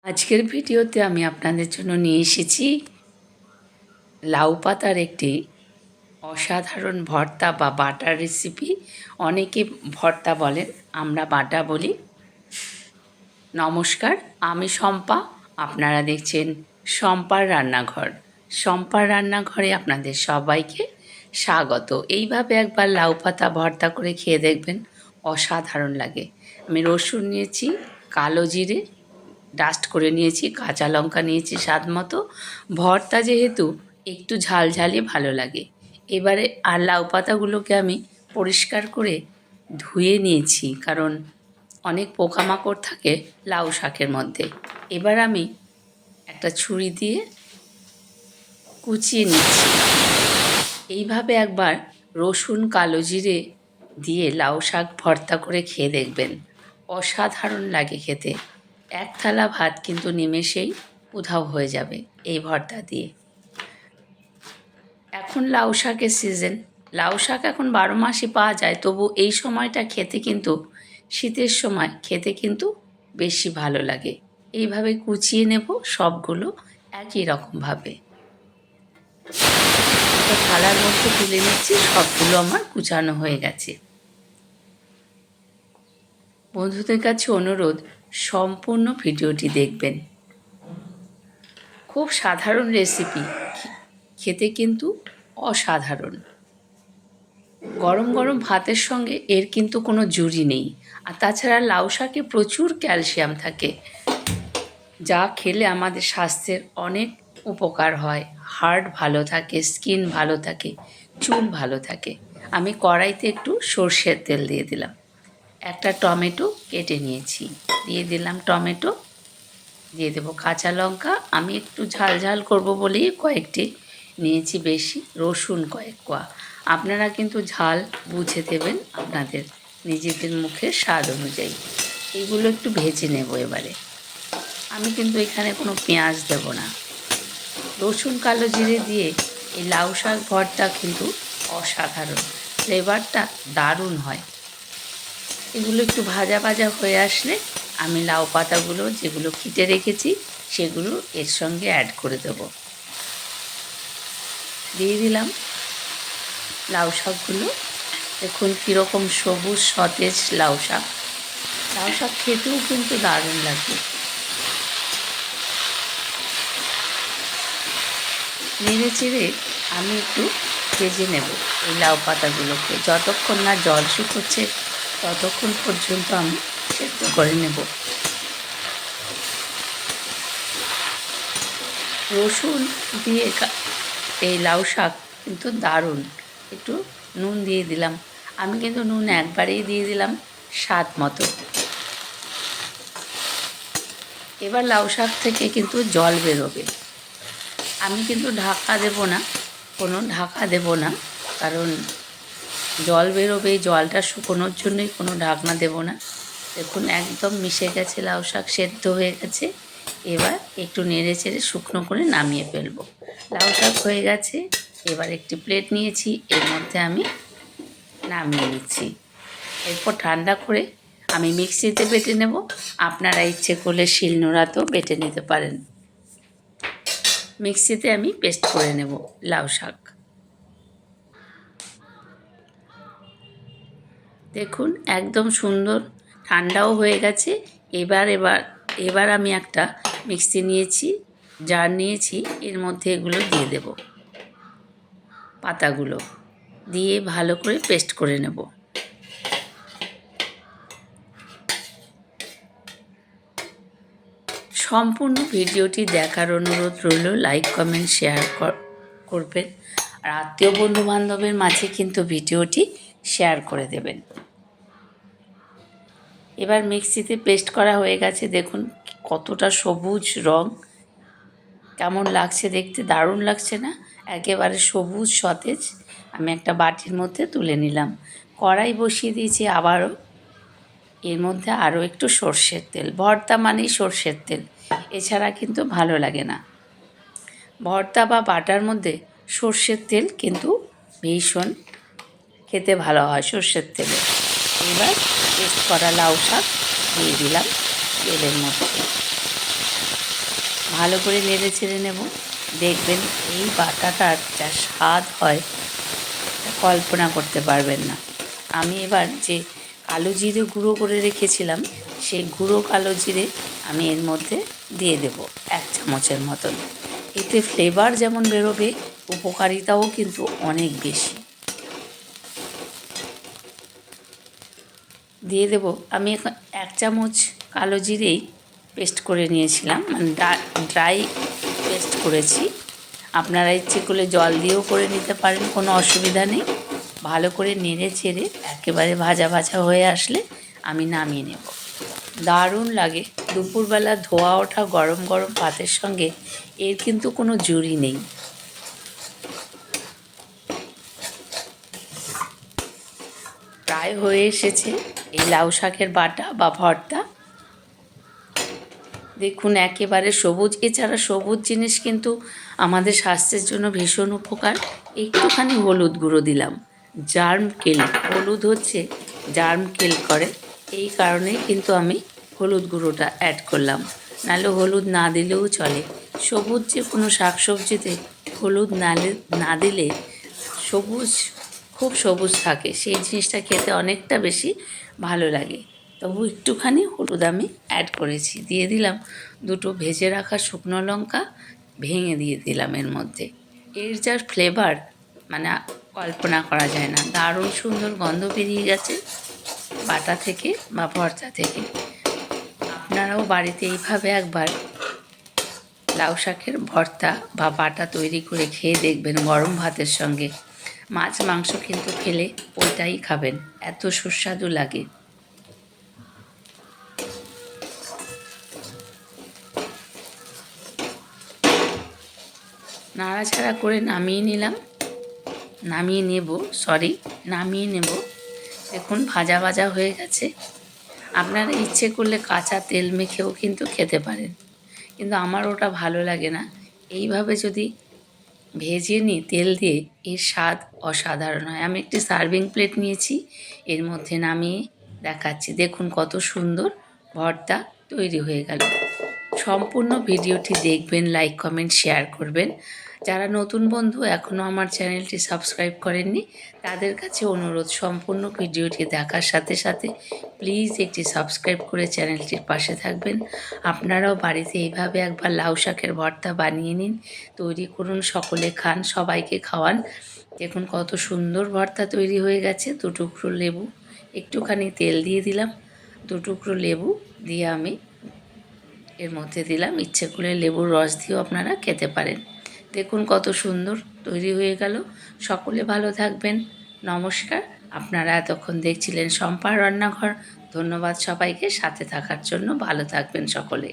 আজকের ভিডিওতে আমি আপনাদের জন্য নিয়ে এসেছি লাউ পাতার একটি অসাধারণ ভর্তা বা বাটার রেসিপি। অনেকে ভর্তা বলেন, আমরা বাটা বলি। নমস্কার, আমি শম্পা। আপনারা দেখছেন শম্পার রান্নাঘর। শম্পার রান্নাঘরে আপনাদের সবাইকে স্বাগত। এইভাবে একবার লাউ পাতা ভর্তা করে খেয়ে দেখবেন, অসাধারণ লাগে। আমি রসুন নিয়েছি, কালো জিরে ডাস্ট করে নিয়েছি, কাঁচা লঙ্কা নিয়েছি স্বাদ মতো। ভর্তা যেহেতু একটু ঝালঝালি ভালো লাগে। এবারে আর লাউ পাতাগুলোকে আমি পরিষ্কার করে ধুয়ে নিয়েছি, কারণ অনেক পোকামাকড় থাকে লাউ শাকের মধ্যে। এবার আমি একটা ছুরি দিয়ে কুচিয়ে নিচ্ছি। এইভাবে একবার রসুন কালো জিরে দিয়ে লাউ শাক ভর্তা করে খেয়ে দেখবেন, অসাধারণ লাগে খেতে। এক থালা ভাত কিন্তু নিমেষেই উধাও হয়ে যাবে এই ভর্তা দিয়ে। এখন লাউ শাকের সিজন, লাউ শাক এখন 12 মাসই পাওয়া যায়, তবু এই সময়টা খেতে কিন্তু, শীতের সময় খেতে কিন্তু বেশি ভালো লাগে। এইভাবে কুচিয়ে নেব সবগুলো একই রকমভাবে। একটা থালার মধ্যে তুলে নিচ্ছি, সবগুলো আমার কুচানো হয়ে গেছে। বন্ধুদের কাছে অনুরোধ, সম্পূর্ণ ভিডিওটি দেখবেন। খুব সাধারণ রেসিপি, খেতে কিন্তু অসাধারণ। গরম গরম ভাতের সঙ্গে এর কিন্তু কোনো জুড়ি নেই। আর তাছাড়া লাউ শাকে প্রচুর ক্যালসিয়াম থাকে, যা খেলে আমাদের স্বাস্থ্যের অনেক উপকার হয়। হার্ট ভালো থাকে, স্কিন ভালো থাকে, চুল ভালো থাকে। আমি কড়াইতে একটু সর্ষের তেল দিয়ে দিলাম। একটা টমেটো কেটে নিয়েছি, দিয়ে দিলাম টমেটো। দিয়ে দেবো কাঁচা লঙ্কা। আমি একটু ঝাল ঝাল করবো বলেই কয়েকটি নিয়েছি, বেশি। রসুন কয়েক কোয়া। আপনারা কিন্তু ঝাল বুঝে দেবেন আপনাদের নিজেদের মুখের স্বাদ অনুযায়ী। এগুলো একটু ভেজে নেব এবারে। আমি কিন্তু এখানে কোনো পেঁয়াজ দেব না। রসুন কালো জিরে দিয়ে এই লাউ শাক ভর্তা কিন্তু অসাধারণ, ফ্লেভারটা দারুণ হয়। এগুলো একটু ভাজা ভাজা হয়ে আসলে আমি লাউ পাতাগুলো যেগুলো কেটে রেখেছি সেগুলো এর সঙ্গে অ্যাড করে দেব। দিয়ে দিলাম লাউ শাকগুলো। দেখুন কীরকম সবুজ সতেজ লাউ শাক। লাউ শাক খেতেও কিন্তু দারুণ লাগে। নেড়ে চেড়ে আমি একটু ভেজে নেব এই লাউ পাতাগুলোকে। যতক্ষণ না জল শুকোচ্ছে ততক্ষণ পর্যন্ত আমি সেদ্ধ করে নেব। রসুন দিয়ে এই লাউ শাক কিন্তু দারুণ। একটু নুন দিয়ে দিলাম। আমি কিন্তু নুন একবারেই দিয়ে দিলাম স্বাদ মতো। এবার লাউ শাক থেকে কিন্তু জল বেরোবে। আমি কিন্তু ঢাকা দেব না, কোনো ঢাকা দেব না, কারণ জল বেরোবে। এই জলটা শুকোনোর জন্যই কোনো ঢাকনা দেব না। দেখুন একদম মিশে গেছে, লাউ শাক সেদ্ধ হয়ে গেছে। এবার একটু নেড়ে চেড়ে শুকনো করে নামিয়ে ফেলবো। লাউ শাক হয়ে গেছে। এবার একটি প্লেট নিয়েছি, এর মধ্যে আমি নামিয়ে নিচ্ছি। এরপর ঠান্ডা করে আমি মিক্সিতে বেটে নেব। আপনারা ইচ্ছে করলে শিলনোড়াতেও বেটে নিতে পারেন। মিক্সিতে আমি পেস্ট করে নেব লাউ শাক। দেখুন একদম সুন্দর ঠান্ডাও হয়ে গেছে। এবার আমি একটা মিক্সি নিয়েছি, জার নিয়েছি, এর মধ্যে এগুলো দিয়ে দেব। পাতাগুলো দিয়ে ভালো করে পেস্ট করে নেব। সম্পূর্ণ ভিডিওটি দেখার অনুরোধ রইল। লাইক কমেন্ট শেয়ার করবেন। আর আত্মীয় বন্ধু বান্ধবের মাঝে কিন্তু ভিডিওটি শেয়ার করে দেবেন। এবার মিক্সিতে পেস্ট করা হয়ে গেছে। দেখুন কতটা সবুজ রং, কেমন লাগছে দেখতে, দারুণ লাগছে না? একেবারে সবুজ সতেজ। আমি একটা বাটির মধ্যে তুলে নিলাম। কড়াই বসিয়ে দিয়েছি আবারও। এর মধ্যে আরও একটু সর্ষের তেল। ভর্তা মানেই সর্ষের তেল, এছাড়া কিন্তু ভালো লাগে না। ভর্তা বা বাটার মধ্যে সর্ষের তেল কিন্তু ভীষণ খেতে ভালো হয় সর্ষের তেলে। এবার পেস্ট করা লাউ শাক দিয়ে দিলাম তেলের মধ্যে। ভালো করে নেড়ে চেড়ে নেব। দেখবেন এই বাটাটার যা স্বাদ হয় তা কল্পনা করতে পারবেন না। আমি এবার যে কালো জিরে গুঁড়ো করে রেখেছিলাম সেই গুঁড়ো কালো জিরে আমি এর মধ্যে দিয়ে দেব 1 চামচের মতন। এতে ফ্লেভার যেমন বেরোবে, উপকারিতাও কিন্তু অনেক বেশি। দিয়ে দেব আমি এখন 1 চামচ কালো জিরেই পেস্ট করে নিয়েছিলাম, মানে ড্রাই পেস্ট করেছি। আপনারা ইচ্ছে করলে জল দিয়েও করে নিতে পারেন, কোনো অসুবিধা নেই। ভালো করে নেড়ে চেড়ে একেবারে ভাজা ভাজা হয়ে আসলে আমি নামিয়ে নেব। দারুণ লাগে দুপুরবেলা ধোয়া ওঠা গরম গরম ভাতের সঙ্গে, এর কিন্তু কোনো জুড়ি নেই। প্রায় হয়ে এসেছে এই লাউ শাকের বাটা বা ভর্তা। দেখুন একেবারে সবুজ, এছাড়া সবুজ জিনিস কিন্তু আমাদের স্বাস্থ্যের জন্য ভীষণ উপকার। একটুখানি হলুদ গুঁড়ো দিলাম, জার্ম কিল, হলুদ হচ্ছে জার্ম কিল করে, এই কারণেই কিন্তু আমি হলুদ গুঁড়োটা অ্যাড করলাম, নাহলে হলুদ না দিলেও চলে। সবুজ যে কোনো শাকসবজিতে হলুদ না দিলে সবুজ খুব সবুজ থাকে, সেই জিনিসটা খেতে অনেকটা বেশি ভালো লাগে। তবু একটুখানি হলুদ আমি অ্যাড করেছি। দিয়ে দিলাম 2টো ভেজে রাখা শুকনো লঙ্কা, ভেঙে দিয়ে দিলাম এর মধ্যে। এর যার ফ্লেভার মানে কল্পনা করা যায় না, দারুণ সুন্দর গন্ধ বেরিয়ে গেছে বাটা থেকে বা ভর্তা থেকে। আপনারাও বাড়িতে এইভাবে একবার লাউ শাকের ভর্তা বা বাটা তৈরি করে খেয়ে দেখবেন গরম ভাতের সঙ্গে। মাছ মাংস কিন্তু খেলে ওইটাই খাবেন, এত সুস্বাদু লাগে। নাড়াচাড়া করে নামিয়ে নেব। দেখুন ভাজা ভাজা হয়ে গেছে। আপনারা ইচ্ছে করলে কাঁচা তেল মেখেও কিন্তু খেতে পারেন, কিন্তু আমার ওটা ভালো লাগে না। এইভাবে যদি ভেজে নিই তেল দিয়ে, এর স্বাদ অসাধারণ হয়। আমি একটি সার্ভিং প্লেট নিয়েছি, এর মধ্যে নামিয়ে দেখাচ্ছি। দেখুন কত সুন্দর ভর্তা তৈরি হয়ে গেল। সম্পূর্ণ ভিডিওটি দেখবেন, লাইক কমেন্ট শেয়ার করবেন। যারা নতুন বন্ধু এখনও আমার চ্যানেলটি সাবস্ক্রাইব করেননি, তাদের কাছে অনুরোধ সম্পূর্ণ ভিডিওটি দেখার সাথে সাথে প্লিজ একটি সাবস্ক্রাইব করে চ্যানেলটির পাশে থাকবেন। আপনারাও বাড়িতে এইভাবে একবার লাউ শাকের ভর্তা বানিয়ে নিন, তৈরি করুন, সকলে খান, সবাইকে খাওয়ান। দেখুন কত সুন্দর ভর্তা তৈরি হয়ে গেছে। 2 টুকরো লেবু, একটুখানি তেল দিয়ে দিলাম, 2 টুকরো লেবু দিয়ে আমি এর মধ্যে দিলাম। ইচ্ছে করলে লেবুর রস দিয়েও আপনারা খেতে পারেন। দেখুন কত সুন্দর তৈরি হয়ে গেল। সকলে ভালো থাকবেন। নমস্কার। আপনারা এতক্ষণ দেখছিলেন শম্পার রান্নাঘর। ধন্যবাদ সবাইকে সাথে থাকার জন্য। ভালো থাকবেন সকলে।